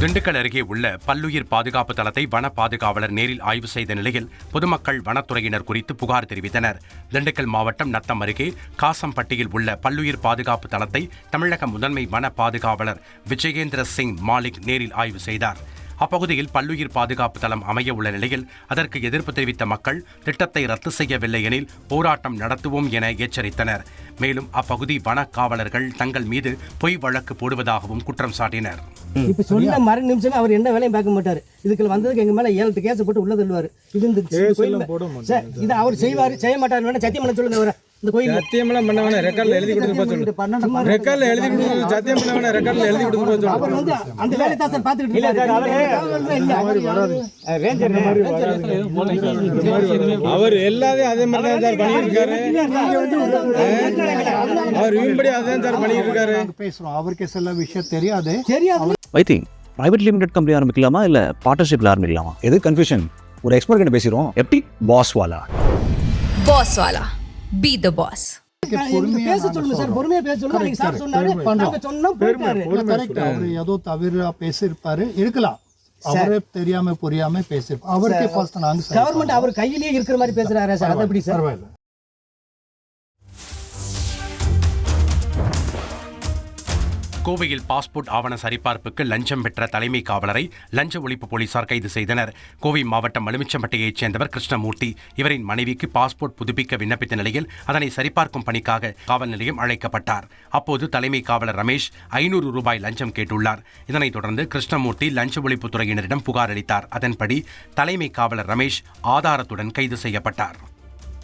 திண்டுக்கல் அருகே உள்ள பல்லுயிர் பாதுகாப்பு தளத்தை வன பாதுகாவலர் நேரில் ஆய்வு செய்த நிலையில் பொதுமக்கள் வனத்துறையினர் குறித்து புகார் தெரிவித்தனர். திண்டுக்கல் மாவட்டம் நத்தம் அருகே காசம்பட்டியில் உள்ள பல்லுயிர் பாதுகாப்பு தளத்தை தமிழக முதன்மை வன பாதுகாவலர் விஜயேந்திர சிங் மாலிக் நேரில் ஆய்வு செய்தார். அப்பகுதியில் பல்லுயிர் பாதுகாப்பு தளம் அமைய உள்ள நிலையில் அதற்கு எதிர்ப்பு தெரிவித்த மக்கள் திட்டத்தை ரத்து செய்யவில்லை எனில் போராட்டம் நடத்துவோம் என எச்சரித்தனர். மேலும் அப்பகுதி வன காவலர்கள் தங்கள் மீது பொய் வழக்கு போடுவதாகவும் குற்றம் சாட்டினர். இப்ப சொன்ன மறு நிமிஷமே அவர் என்ன வேலையும் பார்க்க மாட்டாரு. இதுக்கு வந்ததுக்கு எங்க மேல 7 கேஸ் போட்டு உள்ள தள்ளுவாரு. இது அவர் செய்வாரு செய்ய மாட்டாரு. சத்தியம் பண்ண சொல்லுங்க. அவரை இந்த கோயில் சத்தியமெல்லாம் பண்ண வேணா ரெக்கார்ட்ல எழுதி கொடுத்து சொல்லுங்க. ரெக்கார்ட்ல எழுதி கொடுத்து சத்தியம் பண்ண வேணா ரெக்கார்ட்ல எழுதி கொடுத்து சொல்லுங்க. அவர் வந்து அந்த வேலையை தான் சார் பாத்துக்கிட்டு இருக்காரு. அவர் எல்லாத்தையும் அதே மாதிரி தான் சார் பண்ணியிருக்காரு. அவர் வீம்படி அதான் சார் பண்ணியிருக்காரு. பேசுறோம் அவருக்கு சில விஷயம் தெரியாது. I think private limited company ஆரம்பிக்கலாமா இல்ல பார்ட்னர்ஷிப்ல ஆரம்பிக்கலாமா? எது கன்ஃபியூஷன்? ஒரு எக்ஸ்பர்ட் கிட்ட பேசிடுவோம். எப்படி? பாஸ் வாலா be the boss. பேச சொல்லுங்க சார். பொறுமையா பேச சொல்லுங்க. நீங்க சார் சொன்னாரு நாங்க சொன்னா போறாரு. கரெக்ட். அவர் ஏதோ தவிர பேசிருப்பாரு இருக்கலாம். அவரே தெரியாம புரியாம பேசிருப்பாரு. அவருக்கு ஃபர்ஸ்ட் நாங்க கவர்மெண்ட் அவர் கையிலேயே இருக்கிற மாதிரி பேசுறாரா சார்? அது எப்படி சார்? கோவையில் பாஸ்போர்ட் ஆவண சரிபார்ப்புக்கு லஞ்சம் பெற்ற தலைமை காவலரை லஞ்ச ஒழிப்பு போலீசார் கைது செய்தனர். கோவை மாவட்டம் மலுமிச்சம்பட்டியைச் சேர்ந்தவர் கிருஷ்ணமூர்த்தி. இவரின் மனைவிக்கு பாஸ்போர்ட் புதுப்பிக்க விண்ணப்பித்த நிலையில் அதனை சரிபார்க்கும் பணிக்காக காவல் நிலையம் அழைக்கப்பட்டார். அப்போது தலைமை காவலர் ரமேஷ் 500 ரூபாய் லஞ்சம் கேட்டுள்ளார். இதனைத் தொடர்ந்து கிருஷ்ணமூர்த்தி லஞ்ச ஒழிப்புத்துறையினரிடம் புகார் அளித்தார். அதன்படி தலைமை காவலர் ரமேஷ் ஆதாரத்துடன் கைது செய்யப்பட்டார்.